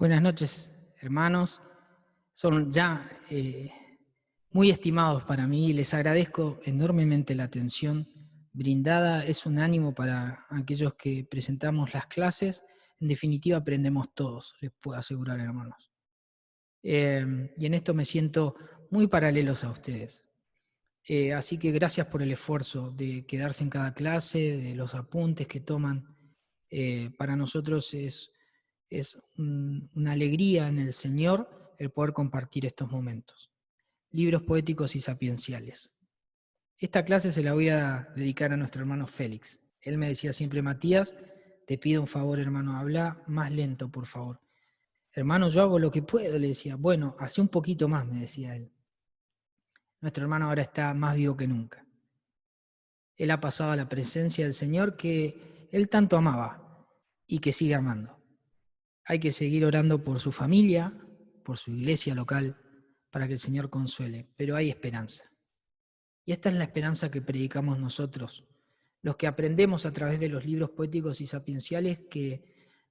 Buenas noches, hermanos. Son ya muy estimados para mí y les agradezco enormemente la atención brindada. Es un ánimo para aquellos que presentamos las clases. En definitiva, aprendemos todos, les puedo asegurar, hermanos. Y en esto me siento muy paralelos a ustedes. Así que gracias por el esfuerzo de quedarse en cada clase, de los apuntes que toman. Para nosotros es una alegría en el Señor el poder compartir estos momentos. Libros poéticos y sapienciales. Esta clase se la voy a dedicar a nuestro hermano Félix. Él me decía siempre: Matías, te pido un favor, hermano, habla más lento, por favor. Hermano, yo hago lo que puedo, le decía. Bueno, hace un poquito más, me decía él. Nuestro hermano ahora está más vivo que nunca. Él ha pasado a la presencia del Señor que él tanto amaba y que sigue amando. Hay que seguir orando por su familia, por su iglesia local, para que el Señor consuele, pero hay esperanza. Y esta es la esperanza que predicamos nosotros, los que aprendemos a través de los libros poéticos y sapienciales, que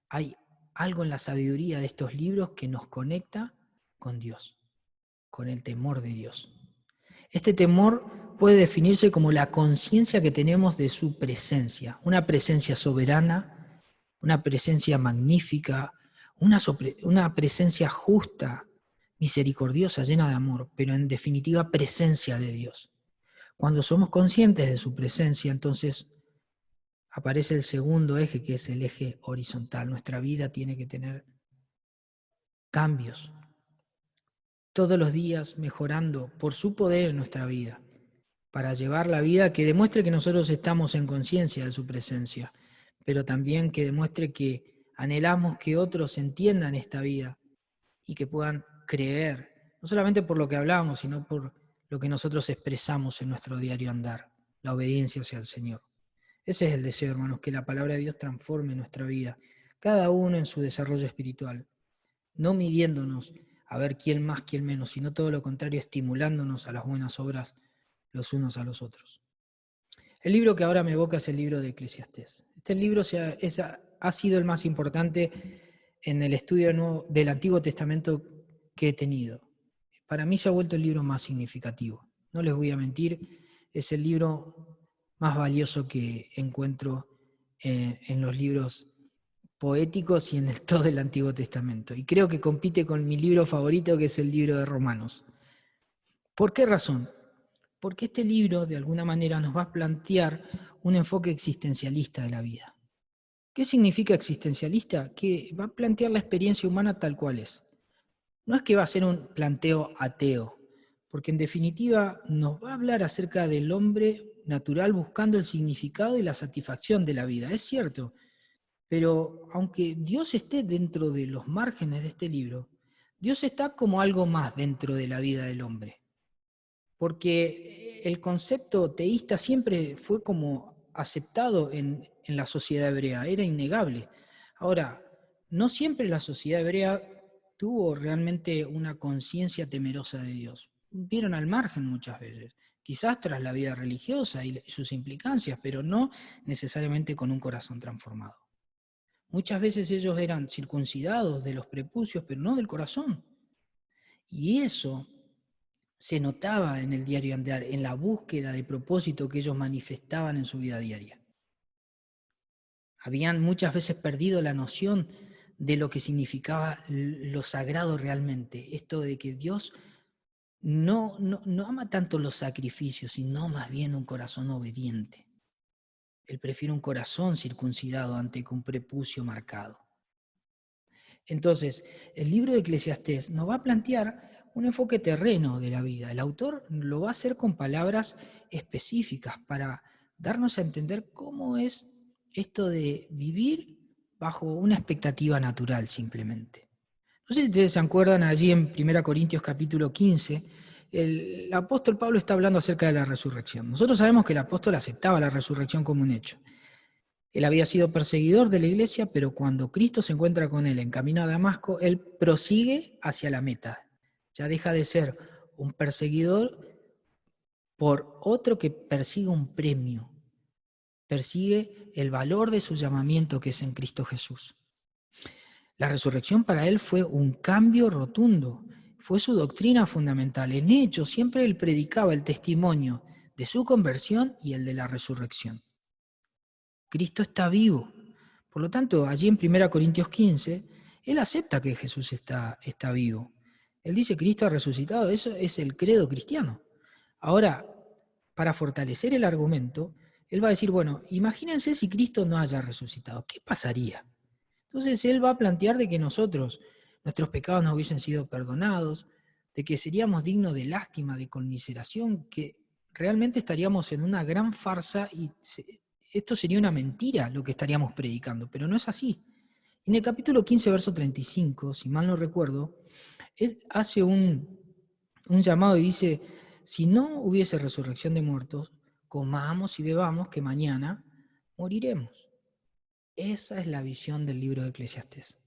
hay algo en la sabiduría de estos libros que nos conecta con Dios, con el temor de Dios. Este temor puede definirse como la conciencia que tenemos de su presencia, una presencia soberana, una presencia magnífica, una presencia justa, misericordiosa, llena de amor, pero en definitiva presencia de Dios. Cuando somos conscientes de su presencia, entonces aparece el segundo eje, que es el eje horizontal. Nuestra vida tiene que tener cambios, todos los días mejorando por su poder en nuestra vida, para llevar la vida que demuestre que nosotros estamos en conciencia de su presencia, pero también que demuestre que anhelamos que otros entiendan esta vida y que puedan creer, no solamente por lo que hablamos, sino por lo que nosotros expresamos en nuestro diario andar, la obediencia hacia el Señor. Ese es el deseo, hermanos, que la palabra de Dios transforme nuestra vida, cada uno en su desarrollo espiritual, no midiéndonos a ver quién más, quién menos, sino todo lo contrario, estimulándonos a las buenas obras los unos a los otros. El libro que ahora me evoca es el libro de Eclesiastés. Este libro ha sido el más importante en el estudio del Antiguo Testamento que he tenido. Para mí se ha vuelto el libro más significativo. No les voy a mentir, es el libro más valioso que encuentro en los libros poéticos y en todo el Antiguo Testamento. Y creo que compite con mi libro favorito, que es el libro de Romanos. ¿Por qué razón? Porque este libro, de alguna manera, nos va a plantear un enfoque existencialista de la vida. ¿Qué significa existencialista? Que va a plantear la experiencia humana tal cual es. No es que va a ser un planteo ateo, porque en definitiva nos va a hablar acerca del hombre natural buscando el significado y la satisfacción de la vida. Es cierto, pero aunque Dios esté dentro de los márgenes de este libro, Dios está como algo más dentro de la vida del hombre. Porque el concepto teísta siempre fue como aceptado en la sociedad hebrea, era innegable. Ahora, no siempre la sociedad hebrea tuvo realmente una conciencia temerosa de Dios. Vieron al margen muchas veces, quizás tras la vida religiosa y sus implicancias, pero no necesariamente con un corazón transformado. Muchas veces ellos eran circuncidados de los prepucios, pero no del corazón. Y eso se notaba en el diario andar, en la búsqueda de propósito que ellos manifestaban en su vida diaria. Habían muchas veces perdido la noción de lo que significaba lo sagrado realmente. Esto de que Dios no ama tanto los sacrificios, sino más bien un corazón obediente. Él prefiere un corazón circuncidado ante que un prepucio marcado. Entonces, el libro de Eclesiastés nos va a plantear un enfoque terreno de la vida. El autor lo va a hacer con palabras específicas para darnos a entender cómo es esto de vivir bajo una expectativa natural simplemente. No sé si ustedes se acuerdan, allí en 1 Corintios capítulo 15, el apóstol Pablo está hablando acerca de la resurrección. Nosotros sabemos que el apóstol aceptaba la resurrección como un hecho. Él había sido perseguidor de la iglesia, pero cuando Cristo se encuentra con él en camino a Damasco, él prosigue hacia la meta. Ya deja de ser un perseguidor por otro que persigue un premio. Persigue el valor de su llamamiento que es en Cristo Jesús. La resurrección para él fue un cambio rotundo, fue su doctrina fundamental. En hecho, siempre él predicaba el testimonio de su conversión y el de la resurrección. Cristo está vivo. Por lo tanto, allí en 1 Corintios 15, él acepta que Jesús está vivo. Él dice, Cristo ha resucitado, eso es el credo cristiano. Ahora, para fortalecer el argumento, él va a decir, bueno, imagínense si Cristo no haya resucitado, ¿qué pasaría? Entonces él va a plantear de que nuestros pecados no hubiesen sido perdonados, de que seríamos dignos de lástima, de conmiseración, que realmente estaríamos en una gran farsa y esto sería una mentira lo que estaríamos predicando, pero no es así. En el capítulo 15, verso 35, si mal no recuerdo, hace un llamado y dice, si no hubiese resurrección de muertos, comamos y bebamos que mañana moriremos. Esa es la visión del libro de Eclesiastés.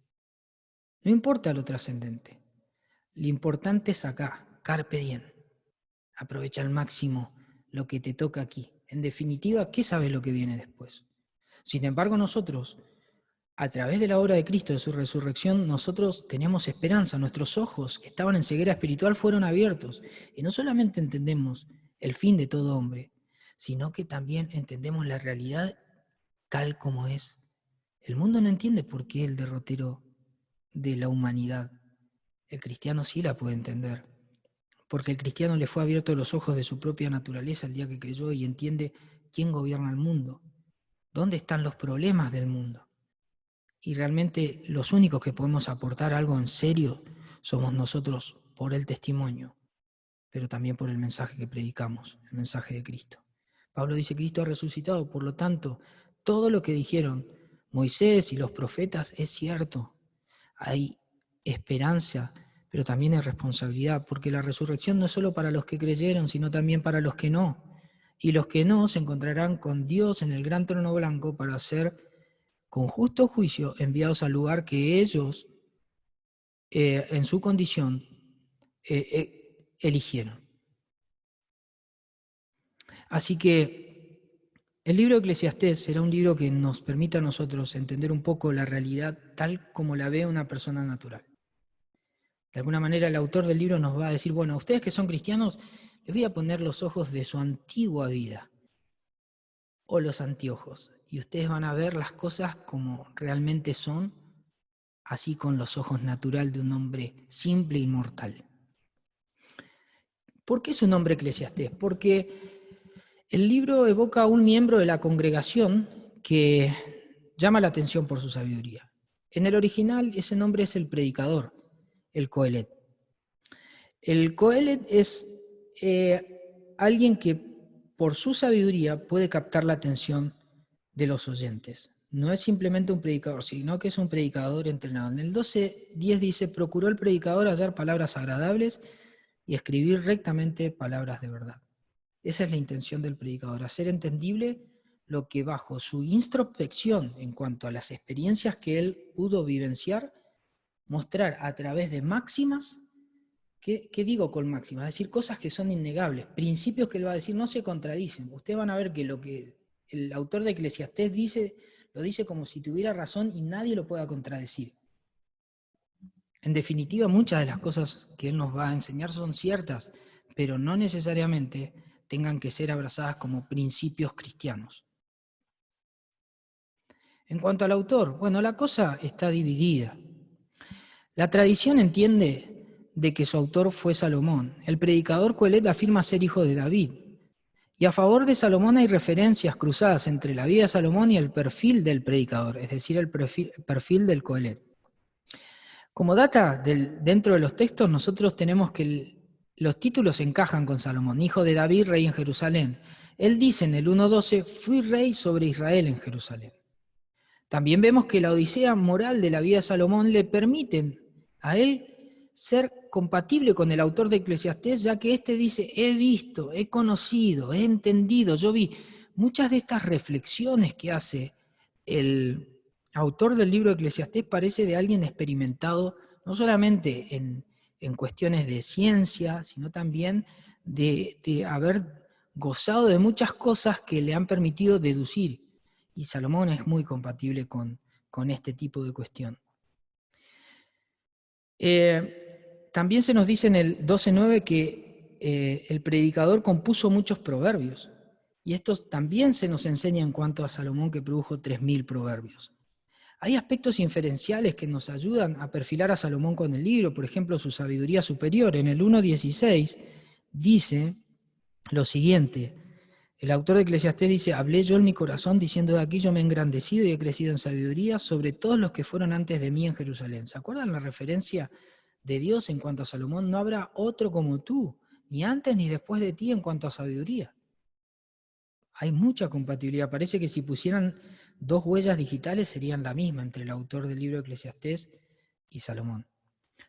No importa lo trascendente, lo importante es acá, carpe diem. Aprovecha al máximo lo que te toca aquí. En definitiva, ¿qué sabes lo que viene después? Sin embargo, nosotros, a través de la obra de Cristo, de su resurrección, nosotros tenemos esperanza. Nuestros ojos que estaban en ceguera espiritual fueron abiertos. Y no solamente entendemos el fin de todo hombre, sino que también entendemos la realidad tal como es. El mundo no entiende por qué el derrotero de la humanidad. El cristiano sí la puede entender, porque el cristiano le fue abierto los ojos de su propia naturaleza el día que creyó y entiende quién gobierna el mundo, dónde están los problemas del mundo. Y realmente los únicos que podemos aportar algo en serio somos nosotros por el testimonio, pero también por el mensaje que predicamos, el mensaje de Cristo. Pablo dice, Cristo ha resucitado, por lo tanto, todo lo que dijeron Moisés y los profetas es cierto. Hay esperanza, pero también hay responsabilidad, porque la resurrección no es solo para los que creyeron, sino también para los que no. Y los que no se encontrarán con Dios en el gran trono blanco para ser, con justo juicio, enviados al lugar que ellos, en su condición, eligieron. Así que el libro de Eclesiastés será un libro que nos permita a nosotros entender un poco la realidad tal como la ve una persona natural. De alguna manera el autor del libro nos va a decir, bueno, a ustedes que son cristianos, les voy a poner los ojos de su antigua vida o los anteojos y ustedes van a ver las cosas como realmente son, así con los ojos natural de un hombre simple y mortal. ¿Por qué su nombre Eclesiastés? Porque el libro evoca a un miembro de la congregación que llama la atención por su sabiduría. En el original ese nombre es el predicador, el Coelet. El Coelet es alguien que por su sabiduría puede captar la atención de los oyentes. No es simplemente un predicador, sino que es un predicador entrenado. En el 12:10 dice, procuró el predicador hallar palabras agradables y escribir rectamente palabras de verdad. Esa es la intención del predicador, hacer entendible lo que bajo su introspección en cuanto a las experiencias que él pudo vivenciar, mostrar a través de máximas. ¿Qué digo con máximas? Es decir, cosas que son innegables, principios que él va a decir no se contradicen. Ustedes van a ver que lo que el autor de Eclesiastés dice, lo dice como si tuviera razón y nadie lo pueda contradecir. En definitiva, muchas de las cosas que él nos va a enseñar son ciertas, pero no necesariamente tengan que ser abrazadas como principios cristianos. En cuanto al autor, bueno, la cosa está dividida. La tradición entiende de que su autor fue Salomón. El predicador Coelet afirma ser hijo de David. Y a favor de Salomón hay referencias cruzadas entre la vida de Salomón y el perfil del predicador, es decir, el perfil del Coelet. Como data dentro de los textos, nosotros tenemos que los títulos encajan con Salomón, hijo de David, rey en Jerusalén. Él dice en el 1:12, fui rey sobre Israel en Jerusalén. También vemos que la odisea moral de la vida de Salomón le permiten a él ser compatible con el autor de Eclesiastés, ya que éste dice, he visto, he conocido, he entendido, yo vi. Muchas de estas reflexiones que hace el autor del libro de Eclesiastés parece de alguien experimentado, no solamente en cuestiones de ciencia, sino también de haber gozado de muchas cosas que le han permitido deducir. Y Salomón es muy compatible con este tipo de cuestión. También se nos dice en el 12:9 que el predicador compuso muchos proverbios. Y esto también se nos enseña en cuanto a Salomón, que produjo 3.000 proverbios. Hay aspectos inferenciales que nos ayudan a perfilar a Salomón con el libro, por ejemplo, su sabiduría superior. En el 1:16 dice lo siguiente: el autor de Eclesiastés dice: hablé yo en mi corazón diciendo, de aquí yo me he engrandecido y he crecido en sabiduría sobre todos los que fueron antes de mí en Jerusalén. ¿Se acuerdan la referencia de Dios en cuanto a Salomón? No habrá otro como tú, ni antes ni después de ti en cuanto a sabiduría. Hay mucha compatibilidad. Parece que si pusieran dos huellas digitales serían la misma entre el autor del libro de Eclesiastés y Salomón.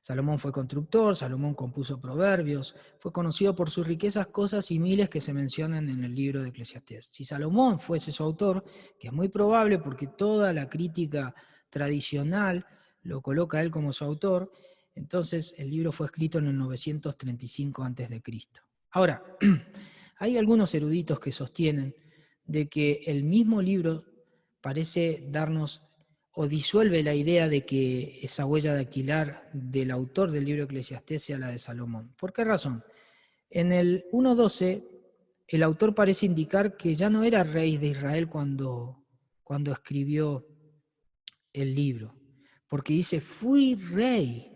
Salomón fue constructor, Salomón compuso proverbios, fue conocido por sus riquezas, cosas y miles que se mencionan en el libro de Eclesiastés. Si Salomón fuese su autor, que es muy probable porque toda la crítica tradicional lo coloca a él como su autor, entonces el libro fue escrito en el 935 a.C. Ahora, hay algunos eruditos que sostienen de que el mismo libro parece darnos o disuelve la idea de que esa huella dactilar del autor del libro de Eclesiastés sea la de Salomón. ¿Por qué razón? En el 1:12, el autor parece indicar que ya no era rey de Israel cuando escribió el libro, porque dice, fui rey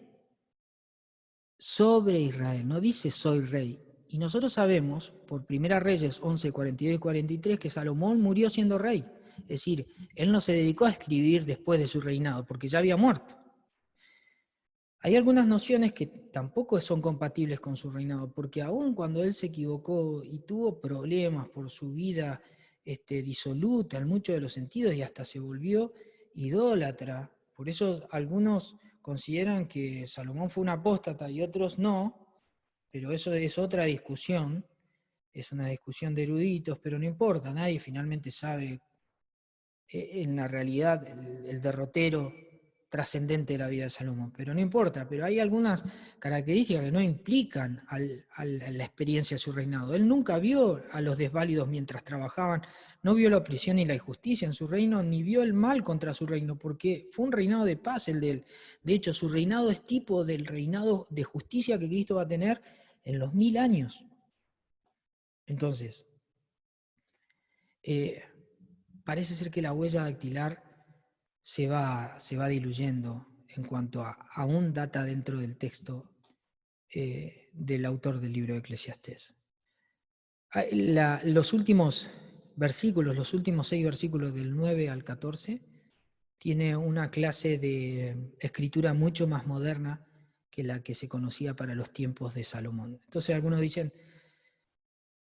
sobre Israel, no dice soy rey. Y nosotros sabemos, por Primera Reyes 11, 42 y 43, que Salomón murió siendo rey. Es decir, él no se dedicó a escribir después de su reinado, porque ya había muerto. Hay algunas nociones que tampoco son compatibles con su reinado, porque aun cuando él se equivocó y tuvo problemas por su vida disoluta en muchos de los sentidos y hasta se volvió idólatra, por eso algunos consideran que Salomón fue un apóstata y otros no, pero eso es otra discusión, es una discusión de eruditos, pero no importa, nadie finalmente sabe en la realidad el derrotero trascendente de la vida de Salomón, pero no importa, pero hay algunas características que no implican a la experiencia de su reinado. Él nunca vio a los desválidos mientras trabajaban, no vio la opresión y la injusticia en su reino, ni vio el mal contra su reino, porque fue un reinado de paz el de él. De hecho, su reinado es tipo del reinado de justicia que Cristo va a tener en los 1000 años. Entonces, parece ser que la huella dactilar se va diluyendo en cuanto a aún data dentro del texto del autor del libro de Eclesiastés. Los últimos versículos, los últimos 6 versículos del 9 al 14, tiene una clase de escritura mucho más moderna que la que se conocía para los tiempos de Salomón. Entonces algunos dicen,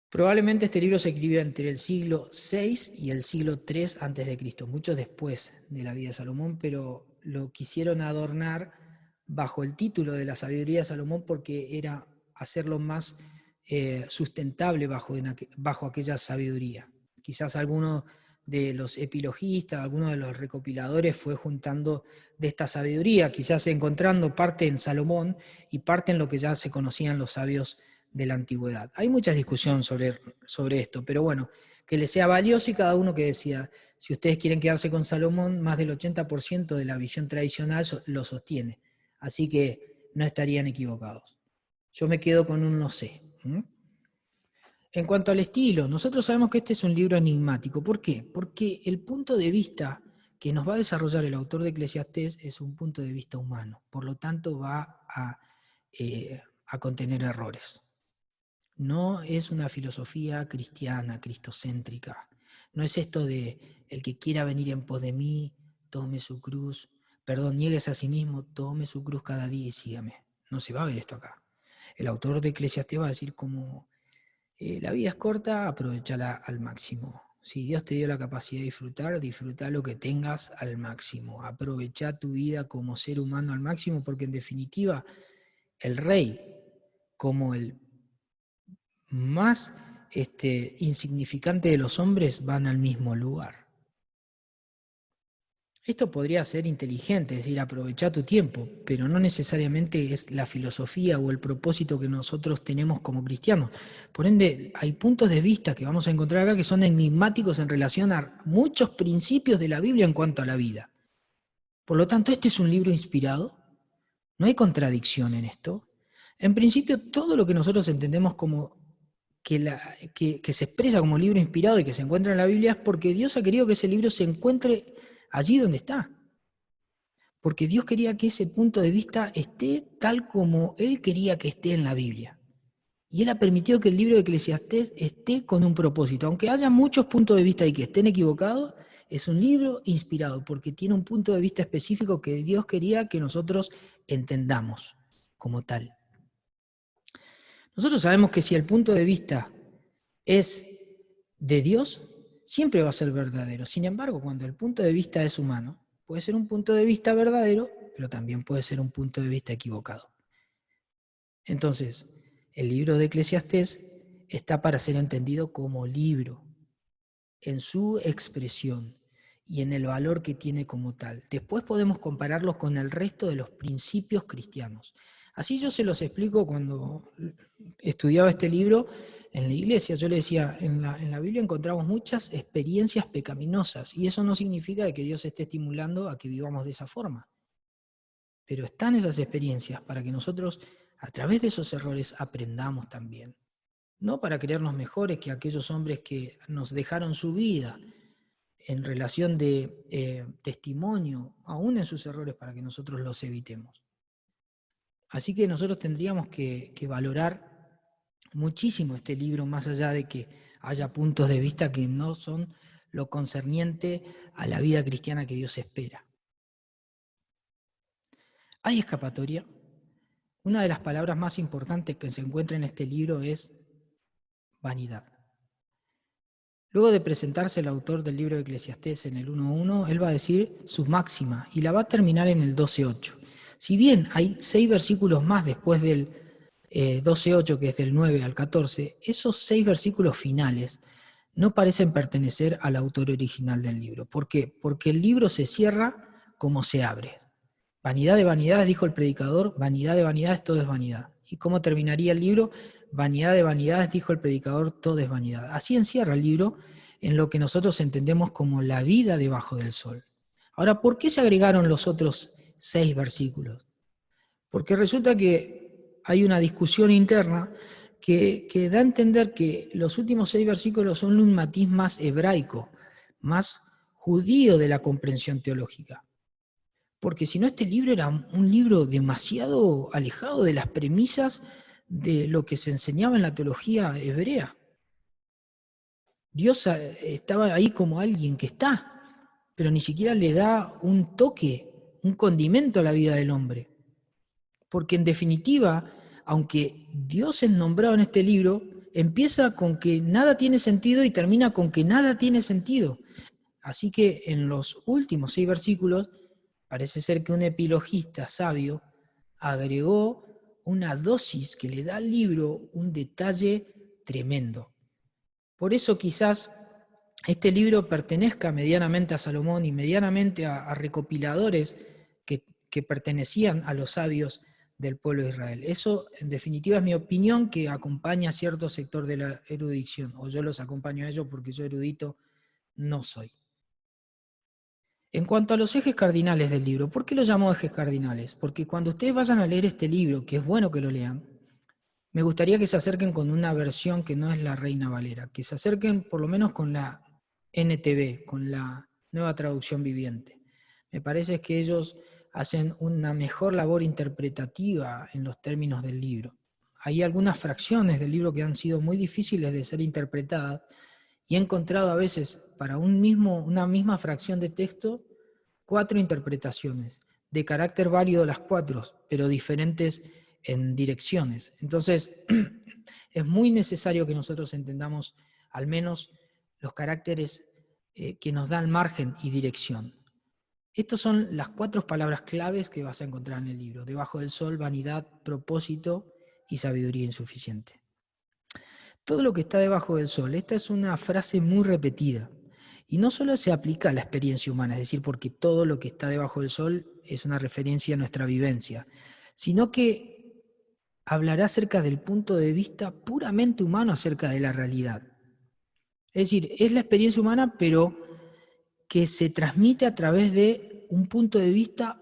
probablemente este libro se escribió entre el siglo VI y el siglo III a.C., mucho después de la vida de Salomón, pero lo quisieron adornar bajo el título de la sabiduría de Salomón porque era hacerlo más sustentable bajo aquella sabiduría. Quizás alguno de los epilogistas, alguno de los recopiladores fue juntando de esta sabiduría, quizás encontrando parte en Salomón y parte en lo que ya se conocían los sabios de la antigüedad. Hay mucha discusión sobre esto, pero bueno, que les sea valioso y cada uno que decida. Si ustedes quieren quedarse con Salomón, más del 80% de la visión tradicional lo sostiene. Así que no estarían equivocados. Yo me quedo con un no sé. En cuanto al estilo, nosotros sabemos que este es un libro enigmático. ¿Por qué? Porque el punto de vista que nos va a desarrollar el autor de Eclesiastés es un punto de vista humano. Por lo tanto, va a contener errores. No es una filosofía cristiana, cristocéntrica. No es esto de el que quiera venir en pos de mí, tome su cruz, niéguese a sí mismo, tome su cruz cada día y sígame. No se va a ver esto acá. El autor de Eclesiastés va a decir como, la vida es corta, aprovechala al máximo. Si Dios te dio la capacidad de disfrutar, disfruta lo que tengas al máximo. Aprovecha tu vida como ser humano al máximo, porque en definitiva, el rey, como el más insignificante de los hombres, van al mismo lugar. Esto podría ser inteligente, es decir, aprovechar tu tiempo, pero no necesariamente es la filosofía o el propósito que nosotros tenemos como cristianos. Por ende, hay puntos de vista que vamos a encontrar acá que son enigmáticos en relación a muchos principios de la Biblia en cuanto a la vida. Por lo tanto, este es un libro inspirado. No hay contradicción en esto. En principio, todo lo que nosotros entendemos como que se expresa como libro inspirado y que se encuentra en la Biblia es porque Dios ha querido que ese libro se encuentre allí donde está. Porque Dios quería que ese punto de vista esté tal como Él quería que esté en la Biblia. Y Él ha permitido que el libro de Eclesiastés esté con un propósito. Aunque haya muchos puntos de vista y que estén equivocados, es un libro inspirado porque tiene un punto de vista específico que Dios quería que nosotros entendamos como tal. Nosotros sabemos que si el punto de vista es de Dios, siempre va a ser verdadero. Sin embargo, cuando el punto de vista es humano, puede ser un punto de vista verdadero, pero también puede ser un punto de vista equivocado. Entonces, el libro de Eclesiastés está para ser entendido como libro, en su expresión y en el valor que tiene como tal. Después podemos compararlos con el resto de los principios cristianos. Así yo se los explico cuando estudiaba este libro en la iglesia. Yo le decía, en la Biblia encontramos muchas experiencias pecaminosas y eso no significa que Dios esté estimulando a que vivamos de esa forma. Pero están esas experiencias para que nosotros a través de esos errores aprendamos también. No para creernos mejores que aquellos hombres que nos dejaron su vida en relación de testimonio, aún en sus errores, para que nosotros los evitemos. Así que nosotros tendríamos que valorar muchísimo este libro, más allá de que haya puntos de vista que no son lo concerniente a la vida cristiana que Dios espera. ¿Hay escapatoria? Una de las palabras más importantes que se encuentra en este libro es vanidad. Luego de presentarse el autor del libro de Eclesiastés en el 1.1, él va a decir su máxima y la va a terminar en el 12.8. Si bien hay 6 versículos más después del 12.8, que es del 9 al 14, esos 6 versículos finales no parecen pertenecer al autor original del libro. ¿Por qué? Porque el libro se cierra como se abre. Vanidad de vanidades, dijo el predicador, vanidad de vanidades, todo es vanidad. ¿Y cómo terminaría el libro? Vanidad de vanidades, dijo el predicador, todo es vanidad. Así encierra el libro en lo que nosotros entendemos como la vida debajo del sol. Ahora, ¿por qué se agregaron los otros 6 versículos? Porque resulta que hay una discusión interna que da a entender que los últimos 6 versículos son un matiz más hebraico, más judío de la comprensión teológica. Porque si no, este libro era un libro demasiado alejado de las premisas de lo que se enseñaba en la teología hebrea. Dios estaba ahí como alguien que está, pero ni siquiera le da un toque, un condimento a la vida del hombre. Porque en definitiva, aunque Dios es nombrado en este libro, empieza con que nada tiene sentido y termina con que nada tiene sentido. Así que en los últimos 6 versículos parece ser que un epilogista sabio agregó una dosis que le da al libro un detalle tremendo. Por eso quizás este libro pertenezca medianamente a Salomón y medianamente a recopiladores que pertenecían a los sabios del pueblo de Israel. Eso, en definitiva, es mi opinión, que acompaña a cierto sector de la erudición, o yo los acompaño a ellos porque yo erudito no soy. En cuanto a los ejes cardinales del libro, ¿por qué lo llamo ejes cardinales? Porque cuando ustedes vayan a leer este libro, que es bueno que lo lean, me gustaría que se acerquen con una versión que no es la Reina Valera, que se acerquen por lo menos con la NTV, con la Nueva Traducción Viviente. Me parece que ellos hacen una mejor labor interpretativa en los términos del libro. Hay algunas fracciones del libro que han sido muy difíciles de ser interpretadas, y he encontrado a veces para una misma fracción de texto 4 interpretaciones, de carácter válido las 4, pero diferentes en direcciones. Entonces, es muy necesario que nosotros entendamos al menos los caracteres que nos dan margen y dirección. Estas son las 4 palabras claves que vas a encontrar en el libro: debajo del sol, vanidad, propósito y sabiduría insuficiente. Todo lo que está debajo del sol, esta es una frase muy repetida. Y no solo se aplica a la experiencia humana, es decir, porque todo lo que está debajo del sol es una referencia a nuestra vivencia, sino que hablará acerca del punto de vista puramente humano acerca de la realidad. Es decir, es la experiencia humana, pero que se transmite a través de un punto de vista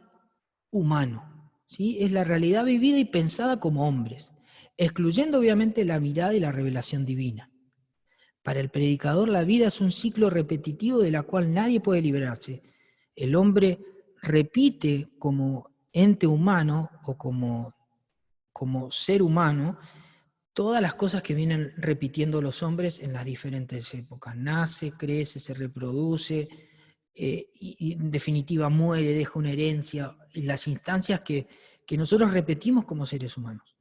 humano. ¿sí? Es la realidad vivida y pensada como hombres, excluyendo obviamente la mirada y la revelación divina. Para el predicador la vida es un ciclo repetitivo de la cual nadie puede liberarse. El hombre repite como ente humano o como ser humano todas las cosas que vienen repitiendo los hombres en las diferentes épocas. Nace, crece, se reproduce, y en definitiva muere, deja una herencia, y las instancias que nosotros repetimos como seres humanos.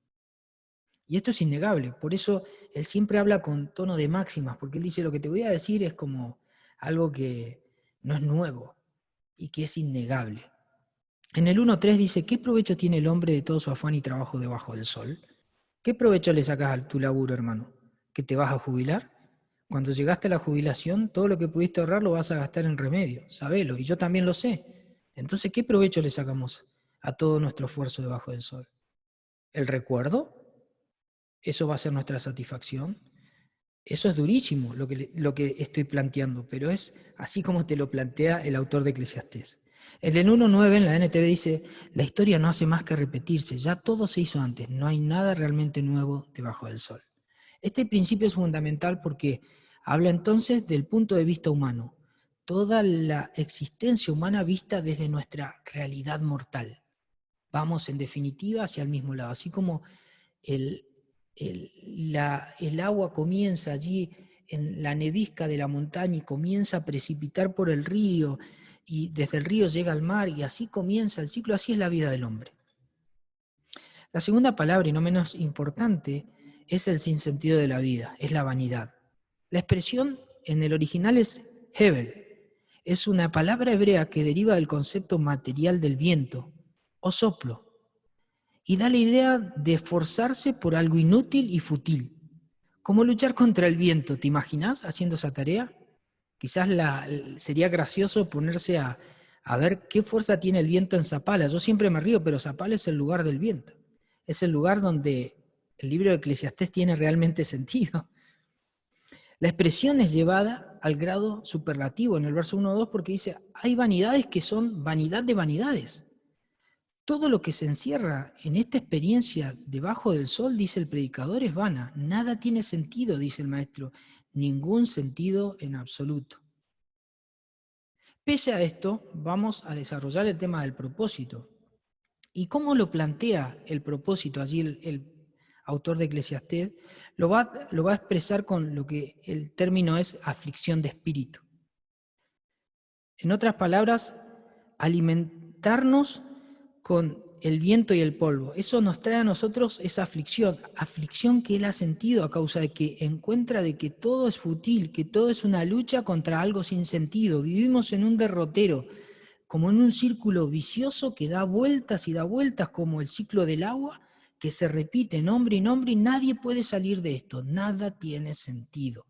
Y esto es innegable, por eso él siempre habla con tono de máximas, porque él dice, lo que te voy a decir es como algo que no es nuevo y que es innegable. En el 1.3 dice, ¿qué provecho tiene el hombre de todo su afán y trabajo debajo del sol? ¿Qué provecho le sacas a tu laburo, hermano? ¿Que te vas a jubilar? Cuando llegaste a la jubilación, todo lo que pudiste ahorrar lo vas a gastar en remedio, sabelo, y yo también lo sé. Entonces, ¿qué provecho le sacamos a todo nuestro esfuerzo debajo del sol? ¿El recuerdo? ¿Eso va a ser nuestra satisfacción? Eso es durísimo lo que estoy planteando, pero es así como te lo plantea el autor de Eclesiastés. En el 1.9 en la NTV dice, la historia no hace más que repetirse, ya todo se hizo antes, no hay nada realmente nuevo debajo del sol. Este principio es fundamental porque habla entonces del punto de vista humano, toda la existencia humana vista desde nuestra realidad mortal. Vamos en definitiva hacia el mismo lado, así como el, el agua comienza allí en la nevisca de la montaña y comienza a precipitar por el río y desde el río llega al mar y así comienza el ciclo, así es la vida del hombre. La segunda palabra, y no menos importante, es el sinsentido de la vida, es la vanidad. La expresión en el original es Hebel. Es una palabra hebrea que deriva del concepto material del viento o soplo y da la idea de esforzarse por algo inútil y fútil. Como luchar contra el viento, ¿te imaginas haciendo esa tarea? Quizás sería gracioso ponerse a ver qué fuerza tiene el viento en Zapala. Yo siempre me río, pero Zapala es el lugar del viento. Es el lugar donde el libro de Eclesiastés tiene realmente sentido. La expresión es llevada al grado superlativo en el verso 1 o 2 porque dice, hay vanidades que son vanidad de vanidades. Todo lo que se encierra en esta experiencia debajo del sol, dice el predicador, es vana. Nada tiene sentido, dice el maestro. Ningún sentido en absoluto. Pese a esto, vamos a desarrollar el tema del propósito. ¿Y cómo lo plantea el propósito? Allí el autor de Eclesiastés lo va a expresar con lo que el término es aflicción de espíritu. En otras palabras, alimentarnos con el viento y el polvo. Eso nos trae a nosotros esa aflicción que él ha sentido a causa de que encuentra de que todo es fútil, que todo es una lucha contra algo sin sentido. Vivimos en un derrotero, como en un círculo vicioso que da vueltas y da vueltas como el ciclo del agua, que se repite nombre y nombre y nadie puede salir de esto. Nada tiene sentido.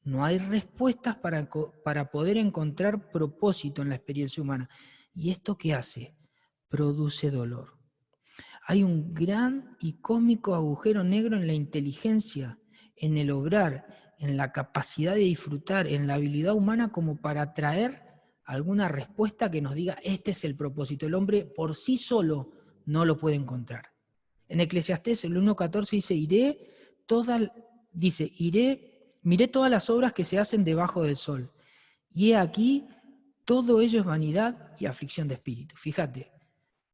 No hay respuestas para poder encontrar propósito en la experiencia humana. ¿Y esto qué hace? Produce dolor. Hay un gran y cósmico agujero negro en la inteligencia, en el obrar, en la capacidad de disfrutar, en la habilidad humana como para traer alguna respuesta que nos diga, este es el propósito. El hombre por sí solo no lo puede encontrar. En Eclesiastés el 1.14 miré todas las obras que se hacen debajo del sol. Y he aquí, todo ello es vanidad y aflicción de espíritu. Fíjate,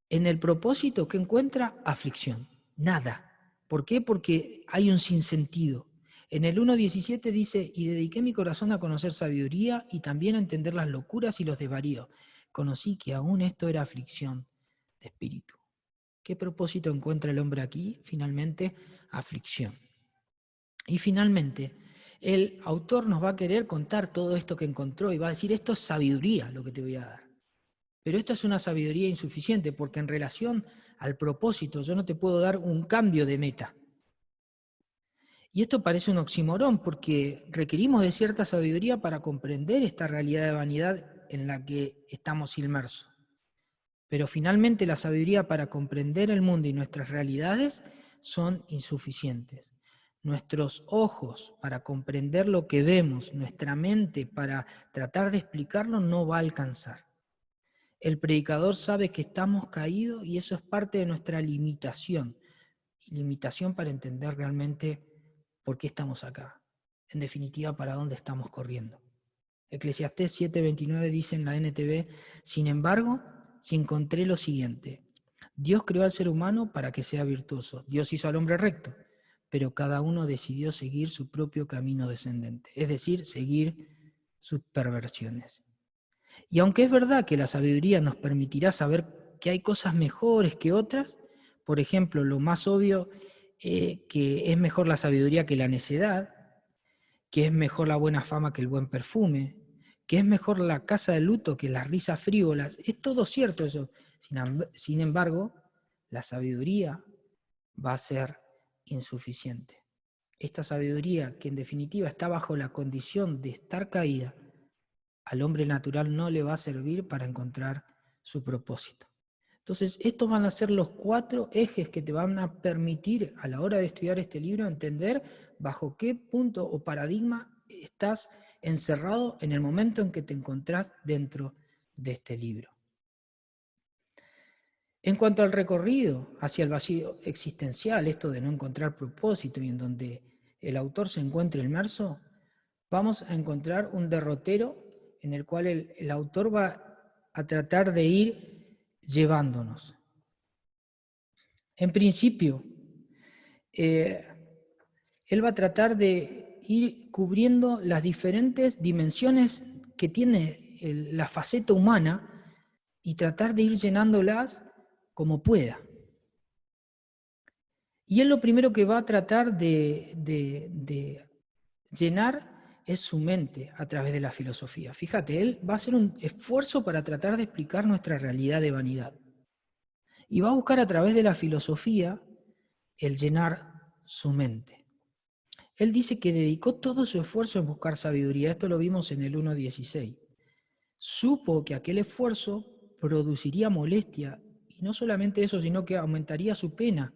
en el propósito que encuentra, aflicción. Nada. ¿Por qué? Porque hay un sinsentido. En el 1.17 dice, y dediqué mi corazón a conocer sabiduría y también a entender las locuras y los desvaríos. Conocí que aún esto era aflicción de espíritu. ¿Qué propósito encuentra el hombre aquí? Finalmente, aflicción. Y finalmente, el autor nos va a querer contar todo esto que encontró y va a decir, esto es sabiduría lo que te voy a dar. Pero esta es una sabiduría insuficiente porque en relación al propósito yo no te puedo dar un cambio de meta. Y esto parece un oxímoron porque requerimos de cierta sabiduría para comprender esta realidad de vanidad en la que estamos inmersos. Pero finalmente la sabiduría para comprender el mundo y nuestras realidades son insuficientes. Nuestros ojos para comprender lo que vemos, nuestra mente para tratar de explicarlo no va a alcanzar. El predicador sabe que estamos caídos y eso es parte de nuestra limitación. Y limitación para entender realmente por qué estamos acá. En definitiva, para dónde estamos corriendo. Eclesiastés 7:29 dice en la NTV, sin embargo, si encontré lo siguiente, Dios creó al ser humano para que sea virtuoso, Dios hizo al hombre recto, pero cada uno decidió seguir su propio camino descendente, es decir, seguir sus perversiones. Y aunque es verdad que la sabiduría nos permitirá saber que hay cosas mejores que otras, por ejemplo, lo más obvio, que es mejor la sabiduría que la necedad, que es mejor la buena fama que el buen perfume, que es mejor la casa de luto que las risas frívolas. Es todo cierto eso. Sin embargo, la sabiduría va a ser insuficiente. Esta sabiduría, que en definitiva está bajo la condición de estar caída, al hombre natural no le va a servir para encontrar su propósito. Entonces, estos van a ser los 4 ejes que te van a permitir a la hora de estudiar este libro entender bajo qué punto o paradigma estás encerrado en el momento en que te encontrás dentro de este libro. En cuanto al recorrido hacia el vacío existencial, esto de no encontrar propósito y en donde el autor se encuentra inmerso, vamos a encontrar un derrotero en el cual el autor va a tratar de ir llevándonos. En principio, él va a tratar de ir cubriendo las diferentes dimensiones que tiene la faceta humana y tratar de ir llenándolas como pueda. Y él lo primero que va a tratar de llenar es su mente a través de la filosofía. Fíjate, él va a hacer un esfuerzo para tratar de explicar nuestra realidad de vanidad. Y va a buscar a través de la filosofía el llenar su mente. Él dice que dedicó todo su esfuerzo en buscar sabiduría. Esto lo vimos en el 1.16. Supo que aquel esfuerzo produciría molestia, y no solamente eso, sino que aumentaría su pena,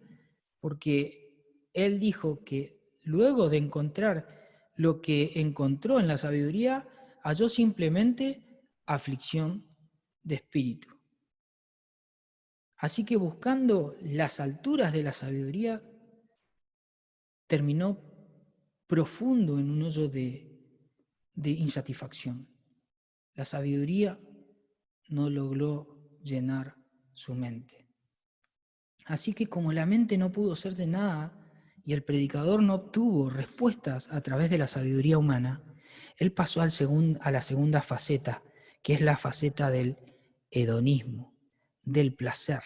porque él dijo que luego de encontrar lo que encontró en la sabiduría, halló simplemente aflicción de espíritu. Así que buscando las alturas de la sabiduría, terminó profundo en un hoyo de insatisfacción. La sabiduría no logró llenar su mente. Así que como la mente no pudo ser llenada y el predicador no obtuvo respuestas a través de la sabiduría humana, él pasó a la segunda faceta, que es la faceta del hedonismo, del placer.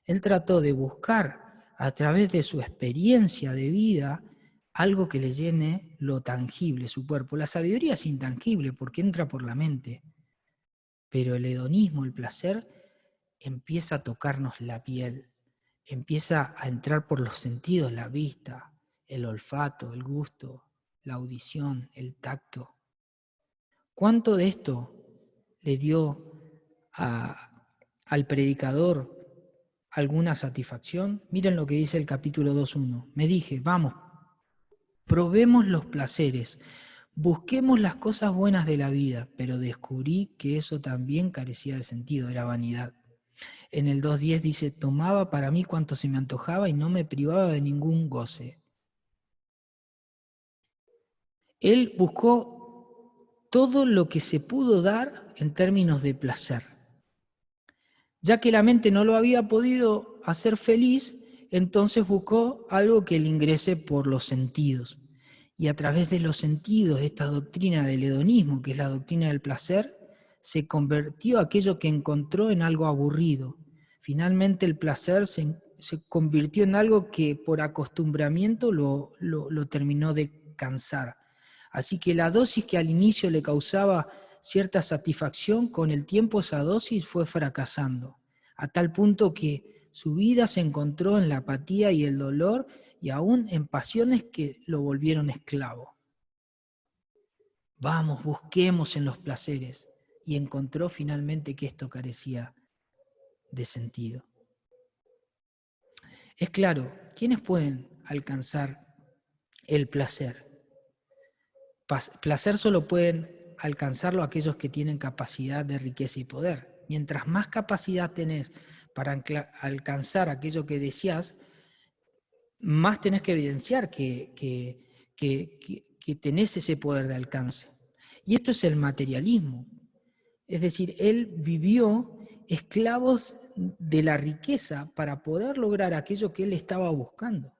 Él trató de buscar a través de su experiencia de vida algo que le llene lo tangible, su cuerpo. La sabiduría es intangible porque entra por la mente, pero el hedonismo, el placer, empieza a tocarnos la piel, empieza a entrar por los sentidos, la vista, el olfato, el gusto, la audición, el tacto. ¿Cuánto de esto le dio al predicador alguna satisfacción? Miren lo que dice el capítulo 2.1. Me dije, vamos, probemos los placeres, busquemos las cosas buenas de la vida, pero descubrí que eso también carecía de sentido, era vanidad. En el 2.10 dice, tomaba para mí cuanto se me antojaba y no me privaba de ningún goce. Él buscó todo lo que se pudo dar en términos de placer. Ya que la mente no lo había podido hacer feliz, entonces buscó algo que le ingrese por los sentidos. Y a través de los sentidos, esta doctrina del hedonismo, que es la doctrina del placer, se convirtió aquello que encontró en algo aburrido. Finalmente el placer se convirtió en algo que por acostumbramiento lo terminó de cansar. Así que la dosis que al inicio le causaba cierta satisfacción, con el tiempo esa dosis fue fracasando, a tal punto que su vida se encontró en la apatía y el dolor y aún en pasiones que lo volvieron esclavo. Vamos, busquemos en los placeres, y encontró finalmente que esto carecía de sentido. Es claro, ¿quiénes pueden alcanzar el placer? Placer solo pueden alcanzarlo aquellos que tienen capacidad de riqueza y poder. Mientras más capacidad tenés para alcanzar aquello que deseás, más tenés que evidenciar que tenés ese poder de alcance. Y esto es el materialismo. Es decir, él vivió esclavos de la riqueza para poder lograr aquello que él estaba buscando.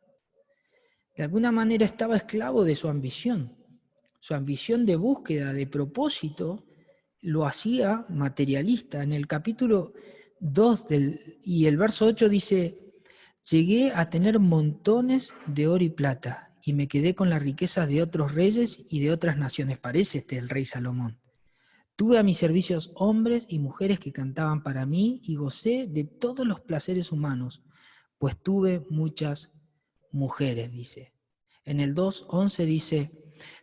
De alguna manera estaba esclavo de su ambición. Su ambición de búsqueda, de propósito, lo hacía materialista. En el capítulo 2 y el verso 8 dice: llegué a tener montones de oro y plata, y me quedé con las riquezas de otros reyes y de otras naciones. Parece el rey Salomón. Tuve a mis servicios hombres y mujeres que cantaban para mí, y gocé de todos los placeres humanos, pues tuve muchas mujeres, dice. En el 2:11 dice: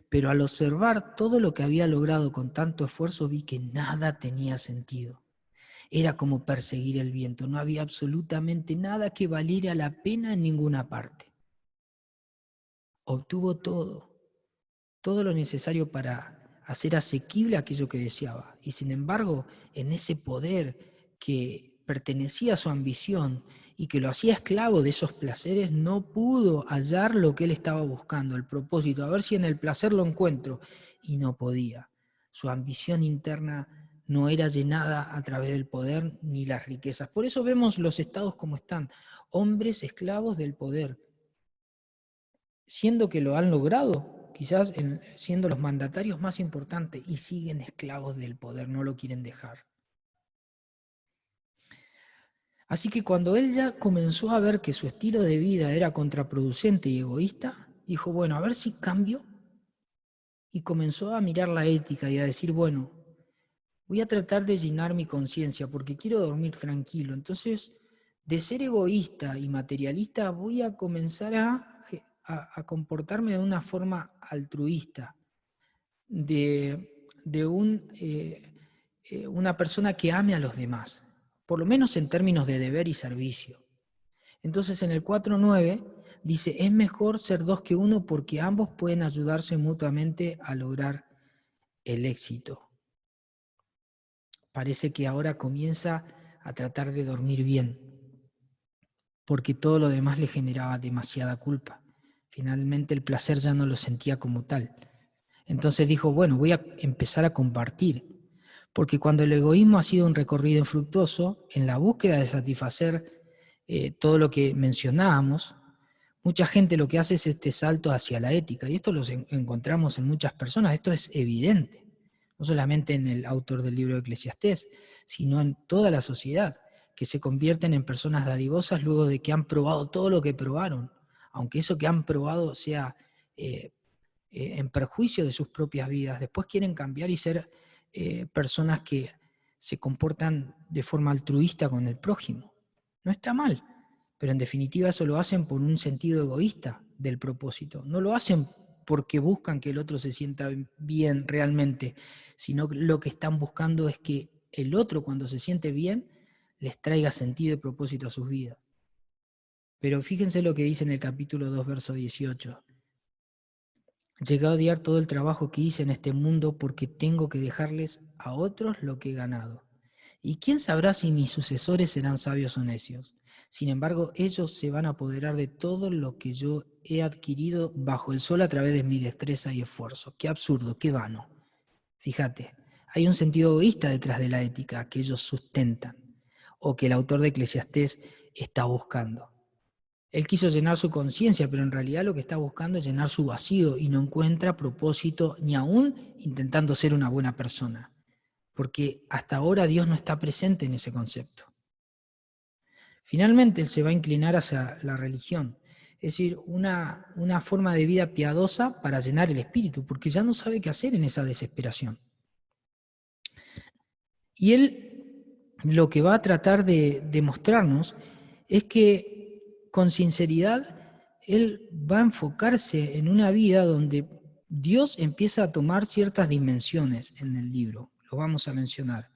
pero al observar todo lo que había logrado con tanto esfuerzo, vi que nada tenía sentido. Era como perseguir el viento, no había absolutamente nada que valiera la pena en ninguna parte. Obtuvo todo lo necesario para hacer asequible aquello que deseaba. Y sin embargo, en ese poder que pertenecía a su ambición y que lo hacía esclavo de esos placeres, no pudo hallar lo que él estaba buscando, el propósito, a ver si en el placer lo encuentro, y no podía. Su ambición interna no era llenada a través del poder ni las riquezas. Por eso vemos los estados como están, hombres esclavos del poder, siendo que lo han logrado, quizás siendo los mandatarios más importantes, y siguen esclavos del poder, no lo quieren dejar. Así que cuando él ya comenzó a ver que su estilo de vida era contraproducente y egoísta, dijo, bueno, a ver si cambio, y comenzó a mirar la ética y a decir, bueno, voy a tratar de llenar mi conciencia porque quiero dormir tranquilo. Entonces, de ser egoísta y materialista, voy a comenzar a comportarme de una forma altruista, de una persona que ame a los demás, por lo menos en términos de deber y servicio. Entonces en el 4:9 dice, es mejor ser dos que uno porque ambos pueden ayudarse mutuamente a lograr el éxito. Parece que ahora comienza a tratar de dormir bien, porque todo lo demás le generaba demasiada culpa. Finalmente el placer ya no lo sentía como tal. Entonces dijo, bueno, voy a empezar a compartir, porque cuando el egoísmo ha sido un recorrido infructuoso, en la búsqueda de satisfacer todo lo que mencionábamos, mucha gente lo que hace es este salto hacia la ética, y esto lo encontramos en muchas personas, esto es evidente, no solamente en el autor del libro de Eclesiastés, sino en toda la sociedad, que se convierten en personas dadivosas luego de que han probado todo lo que probaron, aunque eso que han probado sea en perjuicio de sus propias vidas. Después quieren cambiar y ser personas que se comportan de forma altruista con el prójimo. No está mal, pero en definitiva eso lo hacen por un sentido egoísta del propósito. No lo hacen porque buscan que el otro se sienta bien realmente, sino que lo que están buscando es que el otro, cuando se siente bien, les traiga sentido y propósito a sus vidas. Pero fíjense lo que dice en el capítulo 2, verso 18. Llegué a odiar todo el trabajo que hice en este mundo porque tengo que dejarles a otros lo que he ganado. ¿Y quién sabrá si mis sucesores serán sabios o necios? Sin embargo, ellos se van a apoderar de todo lo que yo he adquirido bajo el sol a través de mi destreza y esfuerzo. Qué absurdo, qué vano. Fíjate, hay un sentido egoísta detrás de la ética que ellos sustentan o que el autor de Eclesiastés está buscando. Él quiso llenar su conciencia, pero en realidad lo que está buscando es llenar su vacío y no encuentra propósito ni aún intentando ser una buena persona, porque hasta ahora Dios no está presente en ese concepto. Finalmente él se va a inclinar hacia la religión, es decir, una forma de vida piadosa para llenar el espíritu, porque ya no sabe qué hacer en esa desesperación. Y él lo que va a tratar de demostrarnos es que con sinceridad él va a enfocarse en una vida donde Dios empieza a tomar ciertas dimensiones en el libro, lo vamos a mencionar,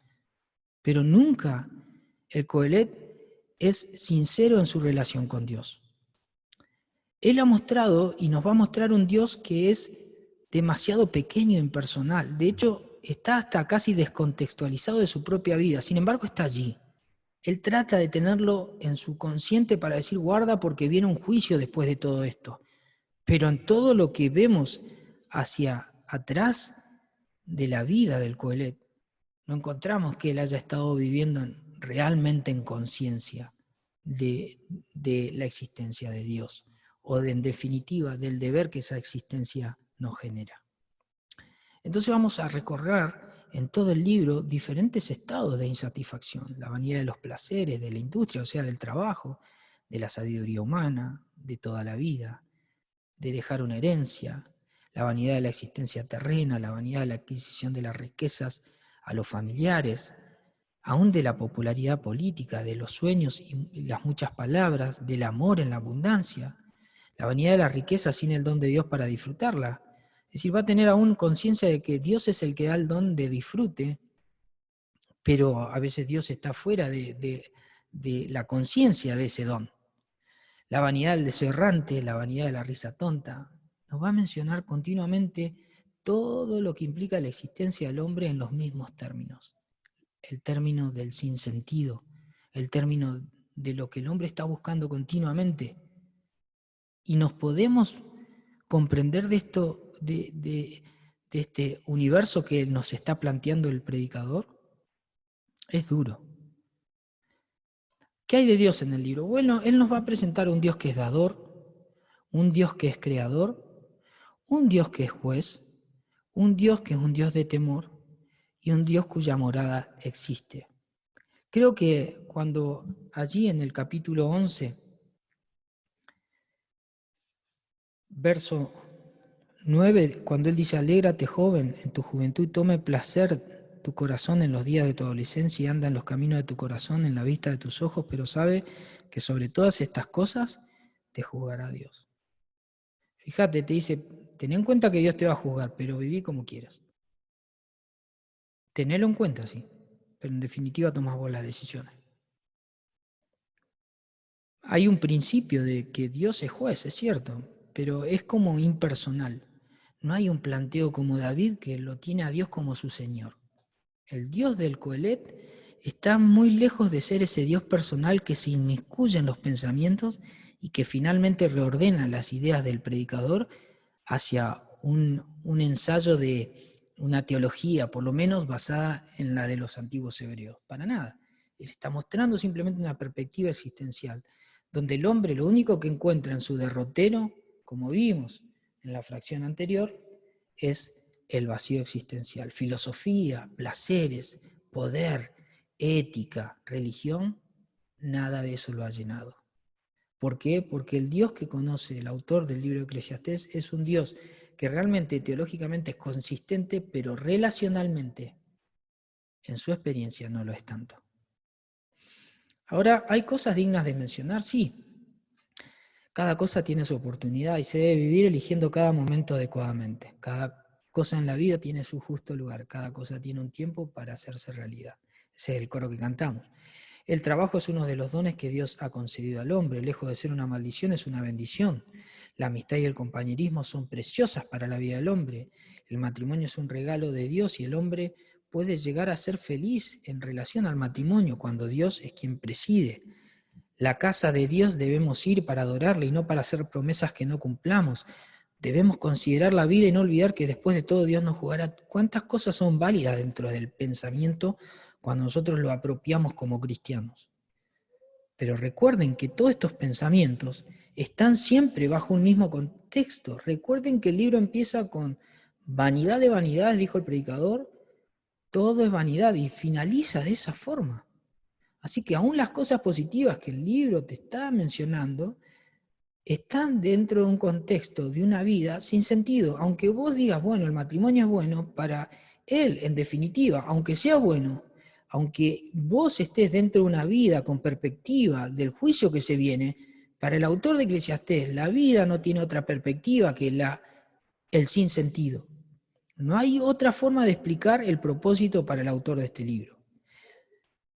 pero nunca el Coelet es sincero en su relación con Dios. Él ha mostrado y nos va a mostrar un Dios que es demasiado pequeño e impersonal. De hecho, está hasta casi descontextualizado de su propia vida, sin embargo está allí. Él trata de tenerlo en su consciente para decir guarda porque viene un juicio después de todo esto. Pero en todo lo que vemos hacia atrás de la vida del Coelet, no encontramos que él haya estado viviendo realmente en conciencia de la existencia de Dios, o en definitiva del deber que esa existencia nos genera. Entonces vamos a recorrer en todo el libro diferentes estados de insatisfacción, la vanidad de los placeres, de la industria, o sea, del trabajo, de la sabiduría humana, de toda la vida, de dejar una herencia, la vanidad de la existencia terrena, la vanidad de la adquisición de las riquezas a los familiares, aún de la popularidad política, de los sueños y las muchas palabras, del amor en la abundancia, la vanidad de la riqueza sin el don de Dios para disfrutarla. Es decir, va a tener aún conciencia de que Dios es el que da el don de disfrute, pero a veces Dios está fuera de la conciencia de ese don. La vanidad del deseo errante, la vanidad de la risa tonta, nos va a mencionar continuamente todo lo que implica la existencia del hombre en los mismos términos. El término del sinsentido, el término de lo que el hombre está buscando continuamente. Y nos podemos comprender de esto, de este universo que nos está planteando el predicador. Es duro. ¿Qué hay de Dios en el libro? Bueno, él nos va a presentar un Dios que es dador, un Dios que es creador, un Dios que es juez, un Dios que es un Dios de temor y un Dios cuya morada existe. Creo que cuando allí en el capítulo 11, verso 9, cuando él dice, alégrate joven en tu juventud, tome placer tu corazón en los días de tu adolescencia y anda en los caminos de tu corazón, en la vista de tus ojos, pero sabe que sobre todas estas cosas te juzgará Dios. Fíjate, te dice, ten en cuenta que Dios te va a juzgar, pero viví como quieras. Tenelo en cuenta, sí, pero en definitiva tomás vos las decisiones. Hay un principio de que Dios es juez, es cierto, pero es como impersonal. No hay un planteo como David que lo tiene a Dios como su Señor. El Dios del Coelet está muy lejos de ser ese Dios personal que se inmiscuye en los pensamientos y que finalmente reordena las ideas del predicador hacia un ensayo de una teología, por lo menos basada en la de los antiguos hebreos. Para nada. Él está mostrando simplemente una perspectiva existencial, donde el hombre lo único que encuentra en su derrotero, como vimos en la fracción anterior, es el vacío existencial. Filosofía, placeres, poder, ética, religión, nada de eso lo ha llenado. ¿Por qué? Porque el Dios que conoce el autor del libro de Eclesiastés es un Dios que realmente teológicamente es consistente, pero relacionalmente, en su experiencia, no lo es tanto. Ahora, ¿hay cosas dignas de mencionar? Sí. Cada cosa tiene su oportunidad y se debe vivir eligiendo cada momento adecuadamente. Cada cosa en la vida tiene su justo lugar, cada cosa tiene un tiempo para hacerse realidad. Ese es el coro que cantamos. El trabajo es uno de los dones que Dios ha concedido al hombre. Lejos de ser una maldición, es una bendición. La amistad y el compañerismo son preciosas para la vida del hombre. El matrimonio es un regalo de Dios y el hombre puede llegar a ser feliz en relación al matrimonio cuando Dios es quien preside. La casa de Dios debemos ir para adorarle y no para hacer promesas que no cumplamos. Debemos considerar la vida y no olvidar que después de todo Dios nos jugará. ¿Cuántas cosas son válidas dentro del pensamiento cuando nosotros lo apropiamos como cristianos? Pero recuerden que todos estos pensamientos están siempre bajo un mismo contexto. Recuerden que el libro empieza con vanidad de vanidades, dijo el predicador, todo es vanidad y finaliza de esa forma. Así que aún las cosas positivas que el libro te está mencionando están dentro de un contexto de una vida sin sentido. Aunque vos digas, bueno, el matrimonio es bueno, para él, en definitiva, aunque sea bueno, aunque vos estés dentro de una vida con perspectiva del juicio que se viene, para el autor de Eclesiastés, la vida no tiene otra perspectiva que el sinsentido. No hay otra forma de explicar el propósito para el autor de este libro.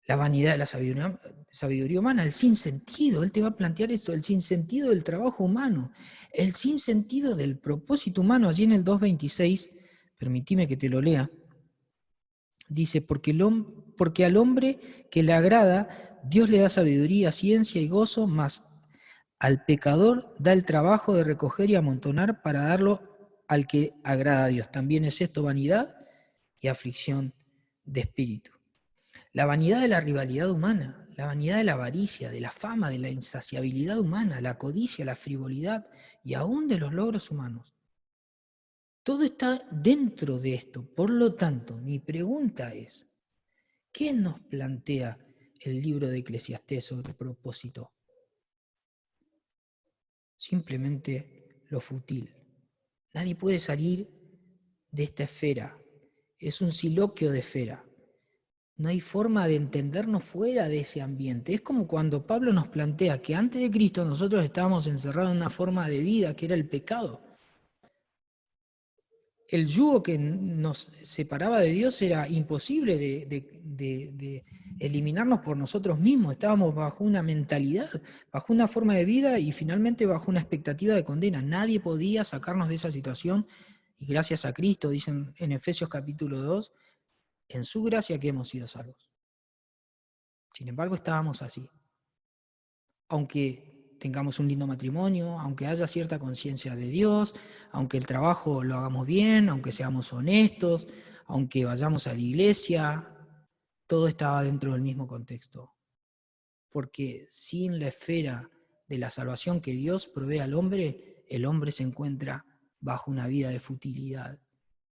La vanidad de la sabiduría humana, el sinsentido, él te va a plantear esto, el sinsentido del trabajo humano, el sinsentido del propósito humano. Allí en el 2.26, permitime que te lo lea, Dice, porque al hombre que le agrada, Dios le da sabiduría, ciencia y gozo, mas al pecador da el trabajo de recoger y amontonar para darlo al que agrada a Dios. También es esto vanidad y aflicción de espíritu. La vanidad de la rivalidad humana, la vanidad de la avaricia, de la fama, de la insaciabilidad humana, la codicia, la frivolidad y aún de los logros humanos. Todo está dentro de esto. Por lo tanto, mi pregunta es, ¿qué nos plantea el libro de Eclesiastés sobre propósito? Simplemente lo fútil. Nadie puede salir de esta esfera. Es un siloquio de esfera. No hay forma de entendernos fuera de ese ambiente. Es como cuando Pablo nos plantea que antes de Cristo nosotros estábamos encerrados en una forma de vida que era el pecado. El yugo que nos separaba de Dios era imposible de eliminarnos por nosotros mismos. Estábamos bajo una mentalidad, bajo una forma de vida y finalmente bajo una expectativa de condena. Nadie podía sacarnos de esa situación y gracias a Cristo, dicen en Efesios capítulo 2, en su gracia que hemos sido salvos. Sin embargo, estábamos así. Aunque tengamos un lindo matrimonio, aunque haya cierta conciencia de Dios, aunque el trabajo lo hagamos bien, aunque seamos honestos, aunque vayamos a la iglesia, todo estaba dentro del mismo contexto. Porque sin la esfera de la salvación que Dios provee al hombre, el hombre se encuentra bajo una vida de futilidad,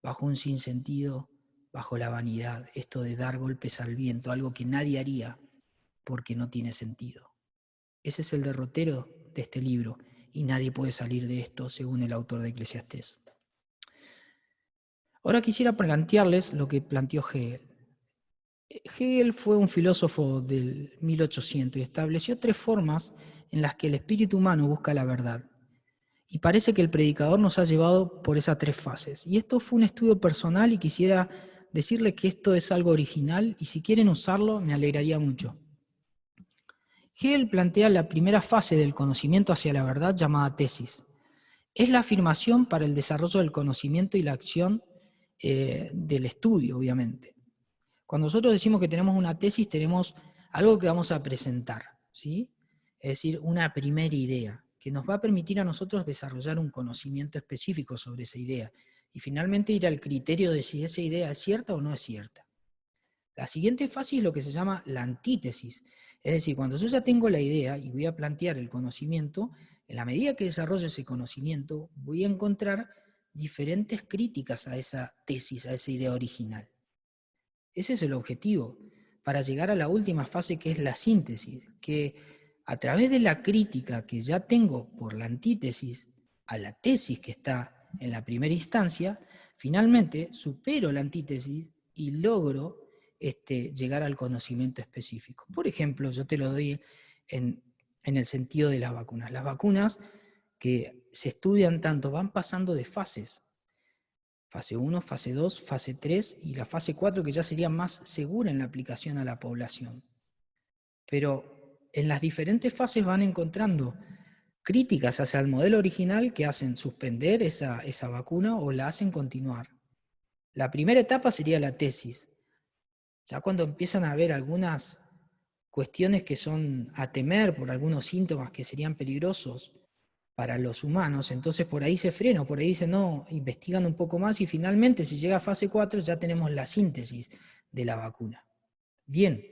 bajo un sinsentido, bajo la vanidad, esto de dar golpes al viento, algo que nadie haría porque no tiene sentido. Ese es el derrotero de este libro y nadie puede salir de esto según el autor de Eclesiastés. Ahora quisiera plantearles lo que planteó Hegel. Hegel fue un filósofo del 1800 y estableció 3 formas en las que el espíritu humano busca la verdad. Y parece que el predicador nos ha llevado por esas 3 fases. Y esto fue un estudio personal y quisiera decirles que esto es algo original y si quieren usarlo me alegraría mucho. Hegel plantea la primera fase del conocimiento hacia la verdad llamada tesis. Es la afirmación para el desarrollo del conocimiento y la acción del estudio, obviamente. Cuando nosotros decimos que tenemos una tesis, tenemos algo que vamos a presentar, ¿sí? Es decir, una primera idea que nos va a permitir a nosotros desarrollar un conocimiento específico sobre esa idea y finalmente ir al criterio de si esa idea es cierta o no es cierta. La siguiente fase es lo que se llama la antítesis. Es decir, cuando yo ya tengo la idea y voy a plantear el conocimiento, en la medida que desarrollo ese conocimiento, voy a encontrar diferentes críticas a esa tesis, a esa idea original. Ese es el objetivo, para llegar a la última fase que es la síntesis, que a través de la crítica que ya tengo por la antítesis a la tesis que está en la primera instancia, finalmente supero la antítesis y logro llegar al conocimiento específico. Por ejemplo, yo te lo doy en el sentido de las vacunas. Las vacunas que se estudian tanto van pasando de fases. Fase 1, fase 2, fase 3 y la fase 4 que ya sería más segura en la aplicación a la población. Pero en las diferentes fases van encontrando críticas hacia el modelo original que hacen suspender esa vacuna o la hacen continuar. La primera etapa sería la tesis. Ya cuando empiezan a haber algunas cuestiones que son a temer por algunos síntomas que serían peligrosos para los humanos, entonces por ahí se frena, por ahí dicen, no, investigan un poco más y finalmente si llega a fase 4 ya tenemos la síntesis de la vacuna. Bien,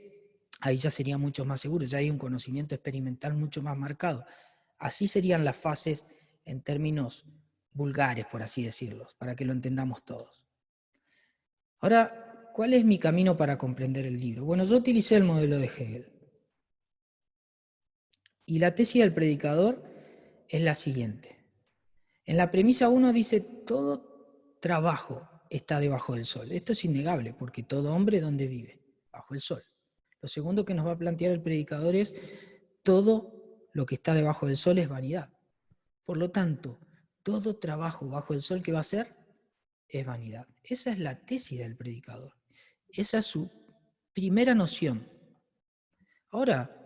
ahí ya sería mucho más seguro, ya hay un conocimiento experimental mucho más marcado. Así serían las fases en términos vulgares, por así decirlo, para que lo entendamos todos. Ahora, ¿cuál es mi camino para comprender el libro? Bueno, yo utilicé el modelo de Hegel. Y la tesis del predicador es la siguiente. En la premisa 1 dice, todo trabajo está debajo del sol. Esto es innegable, porque todo hombre, ¿dónde vive? Bajo el sol. Lo segundo que nos va a plantear el predicador es, todo lo que está debajo del sol es vanidad. Por lo tanto, todo trabajo bajo el sol que va a ser es vanidad. Esa es la tesis del predicador. Esa es su primera noción. Ahora,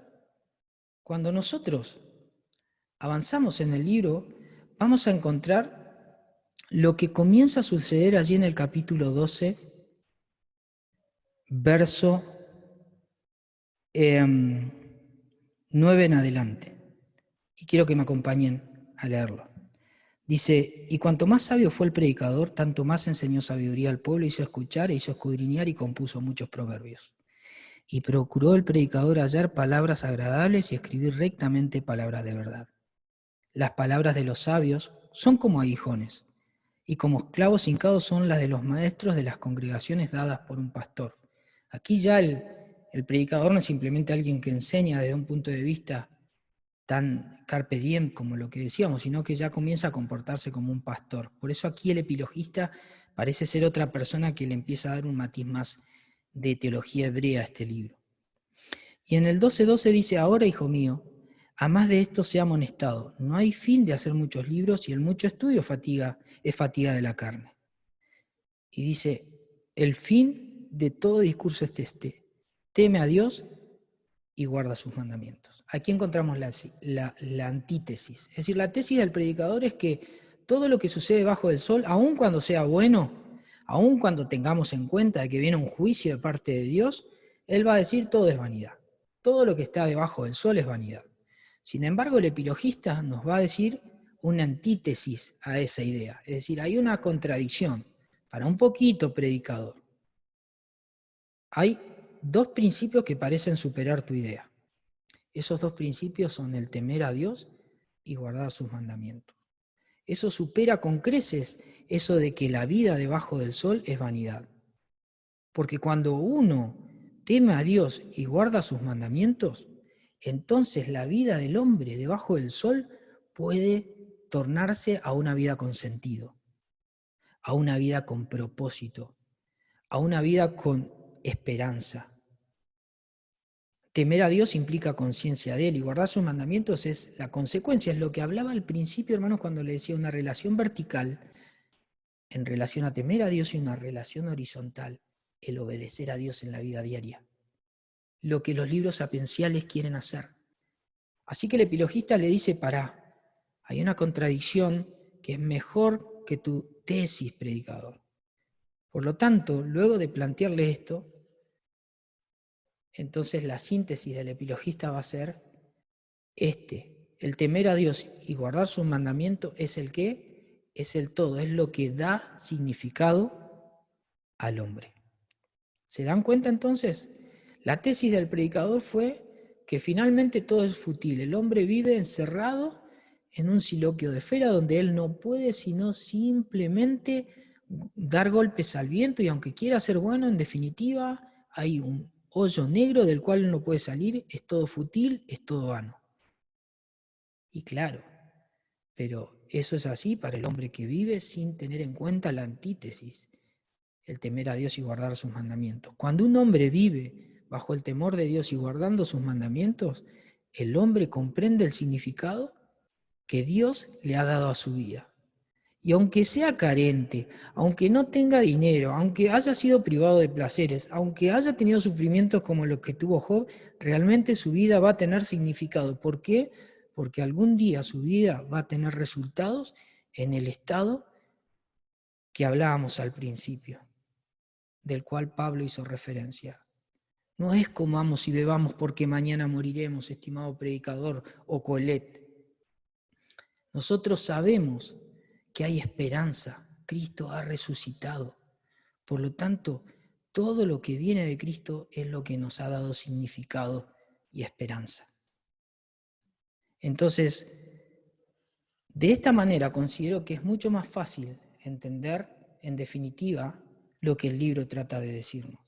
cuando nosotros avanzamos en el libro, vamos a encontrar lo que comienza a suceder allí en el capítulo 12 verso 9 en adelante. Y quiero que me acompañen a leerlo. Dice, y cuanto más sabio fue el predicador, tanto más enseñó sabiduría al pueblo, hizo escuchar, hizo escudriñar y compuso muchos proverbios. Y procuró el predicador hallar palabras agradables y escribir rectamente palabras de verdad. Las palabras de los sabios son como aguijones, y como clavos hincados son las de los maestros de las congregaciones dadas por un pastor. Aquí ya el predicador no es simplemente alguien que enseña desde un punto de vista tan carpe diem como lo que decíamos, sino que ya comienza a comportarse como un pastor. Por eso aquí el epilogista parece ser otra persona que le empieza a dar un matiz más de teología hebrea a este libro. Y en el 12:12 dice, ahora, hijo mío, a más de esto sea amonestado. No hay fin de hacer muchos libros y el mucho estudio es fatiga de la carne. Y dice, el fin de todo discurso es este, teme a Dios y guarda sus mandamientos. Aquí encontramos la antítesis. Es decir, la tesis del predicador es que todo lo que sucede bajo el sol, aun cuando sea bueno, aun cuando tengamos en cuenta de que viene un juicio de parte de Dios, él va a decir todo es vanidad. Todo lo que está debajo del sol es vanidad. Sin embargo, el epilogista nos va a decir una antítesis a esa idea. Es decir, hay una contradicción para un poquito predicador. Hay dos principios que parecen superar tu idea. Esos dos principios son el temer a Dios y guardar sus mandamientos. Eso supera con creces eso de que la vida debajo del sol es vanidad. Porque cuando uno teme a Dios y guarda sus mandamientos, entonces la vida del hombre debajo del sol puede tornarse a una vida con sentido, a una vida con propósito, a una vida con esperanza. Temer a Dios implica conciencia de Él y guardar sus mandamientos es la consecuencia, es lo que hablaba al principio, hermanos, cuando le decía una relación vertical en relación a temer a Dios y una relación horizontal, el obedecer a Dios en la vida diaria. Lo que los libros sapienciales quieren hacer. Así que el epilogista le dice, pará, hay una contradicción que es mejor que tu tesis, predicador. Por lo tanto, luego de plantearle esto, entonces la síntesis del epilogista va a ser el temer a Dios y guardar sus mandamientos es el qué, es el todo, es lo que da significado al hombre. ¿Se dan cuenta entonces? La tesis del predicador fue que finalmente todo es fútil, el hombre vive encerrado en un siloquio de esfera donde él no puede sino simplemente dar golpes al viento y aunque quiera ser bueno, en definitiva hay un hoyo negro del cual él no puede salir, es todo fútil, es todo vano. Y claro, pero eso es así para el hombre que vive sin tener en cuenta la antítesis, el temer a Dios y guardar sus mandamientos. Cuando un hombre vive bajo el temor de Dios y guardando sus mandamientos, el hombre comprende el significado que Dios le ha dado a su vida. Y aunque sea carente, aunque no tenga dinero, aunque haya sido privado de placeres, aunque haya tenido sufrimientos como los que tuvo Job, realmente su vida va a tener significado. ¿Por qué? Porque algún día su vida va a tener resultados en el estado que hablábamos al principio, del cual Pablo hizo referencia. No es comamos y bebamos porque mañana moriremos, estimado predicador o Colet. Nosotros sabemos que hay esperanza. Cristo ha resucitado. Por lo tanto, todo lo que viene de Cristo es lo que nos ha dado significado y esperanza. Entonces, de esta manera considero que es mucho más fácil entender, en definitiva, lo que el libro trata de decirnos.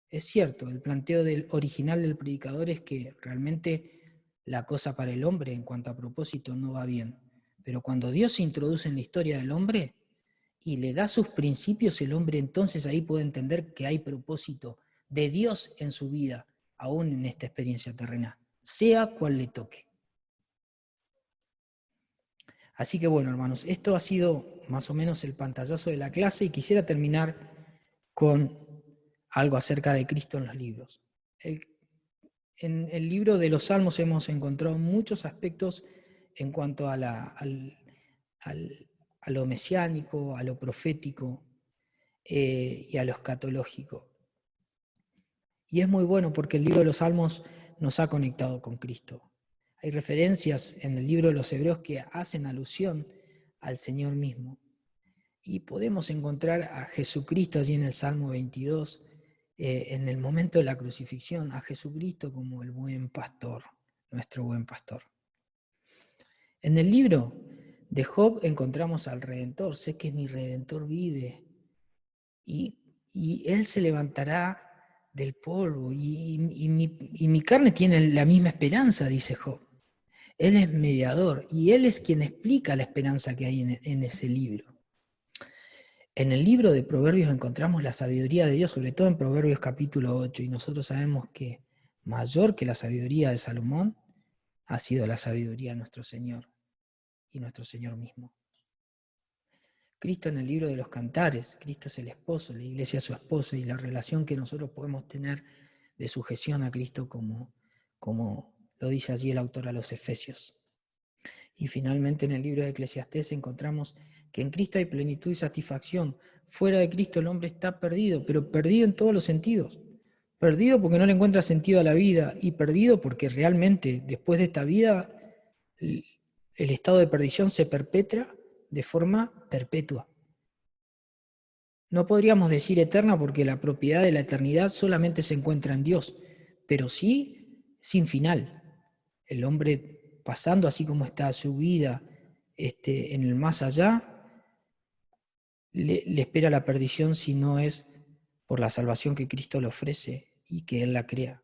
Es cierto, el planteo original del predicador es que realmente la cosa para el hombre en cuanto a propósito no va bien. Pero cuando Dios se introduce en la historia del hombre y le da sus principios, el hombre entonces ahí puede entender que hay propósito de Dios en su vida, aún en esta experiencia terrenal, sea cual le toque. Así que bueno, hermanos, esto ha sido más o menos el pantallazo de la clase y quisiera terminar con algo acerca de Cristo en los libros. En el libro de los Salmos hemos encontrado muchos aspectos en cuanto a lo mesiánico, a lo profético y a lo escatológico. Y es muy bueno porque el libro de los Salmos nos ha conectado con Cristo. Hay referencias en el libro de los Hebreos que hacen alusión al Señor mismo. Y podemos encontrar a Jesucristo allí en el Salmo 22, en el momento de la crucifixión, a Jesucristo como el buen pastor, nuestro buen pastor. En el libro de Job encontramos al Redentor. Sé que mi Redentor vive y Él se levantará del polvo y mi carne tiene la misma esperanza, dice Job. Él es mediador y Él es quien explica la esperanza que hay en ese libro. En el libro de Proverbios encontramos la sabiduría de Dios, sobre todo en Proverbios capítulo 8, y nosotros sabemos que mayor que la sabiduría de Salomón ha sido la sabiduría de nuestro Señor y nuestro Señor mismo. Cristo en el libro de los Cantares, Cristo es el esposo, la iglesia es su esposo, y la relación que nosotros podemos tener de sujeción a Cristo como lo dice allí el autor a los Efesios. Y finalmente en el libro de Eclesiastés encontramos que en Cristo hay plenitud y satisfacción. Fuera de Cristo el hombre está perdido, pero perdido en todos los sentidos. Perdido porque no le encuentra sentido a la vida y perdido porque realmente después de esta vida el estado de perdición se perpetra de forma perpetua. No podríamos decir eterna porque la propiedad de la eternidad solamente se encuentra en Dios, pero sí sin final. El hombre pasando así como está su vida en el más allá, le espera la perdición si no es por la salvación que Cristo le ofrece y que Él la crea.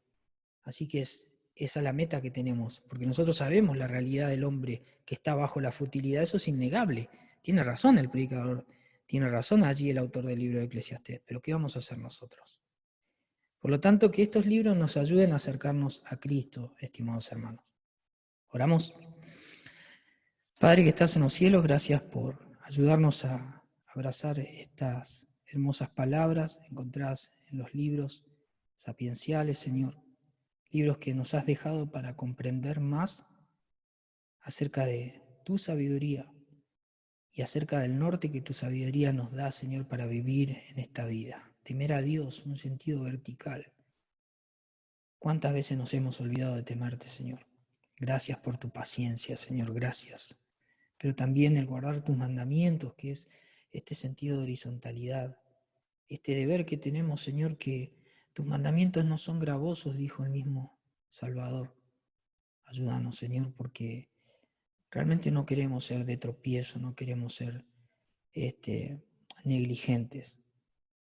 Así que esa es la meta que tenemos, porque nosotros sabemos la realidad del hombre que está bajo la futilidad, eso es innegable. Tiene razón el predicador, tiene razón allí el autor del libro de Eclesiastés, pero ¿qué vamos a hacer nosotros? Por lo tanto, que estos libros nos ayuden a acercarnos a Cristo, estimados hermanos. Oramos. Padre que estás en los cielos, gracias por ayudarnos a abrazar estas hermosas palabras encontradas en los libros sapienciales, Señor. Libros que nos has dejado para comprender más acerca de tu sabiduría y acerca del norte que tu sabiduría nos da, Señor, para vivir en esta vida. Temer a Dios, un sentido vertical. ¿Cuántas veces nos hemos olvidado de temerte, Señor? Gracias por tu paciencia, Señor, gracias. Pero también el guardar tus mandamientos, que es este sentido de horizontalidad, este deber que tenemos, Señor, que tus mandamientos no son gravosos, dijo el mismo Salvador. Ayúdanos, Señor, porque realmente no queremos ser de tropiezo, no queremos ser negligentes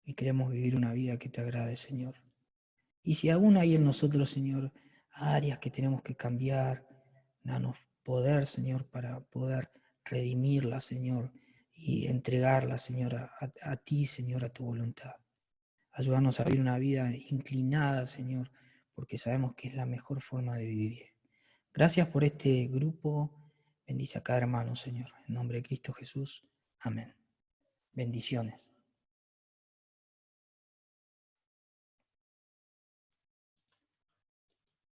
y queremos vivir una vida que te agrade, Señor. Y si aún hay en nosotros, Señor, áreas que tenemos que cambiar, danos poder, Señor, para poder redimirla, Señor, y entregarla, Señor, a ti, Señor, a tu voluntad. Ayúdanos a vivir una vida inclinada, Señor, porque sabemos que es la mejor forma de vivir. Gracias por este grupo. Bendice a cada hermano, Señor. En nombre de Cristo Jesús. Amén. Bendiciones.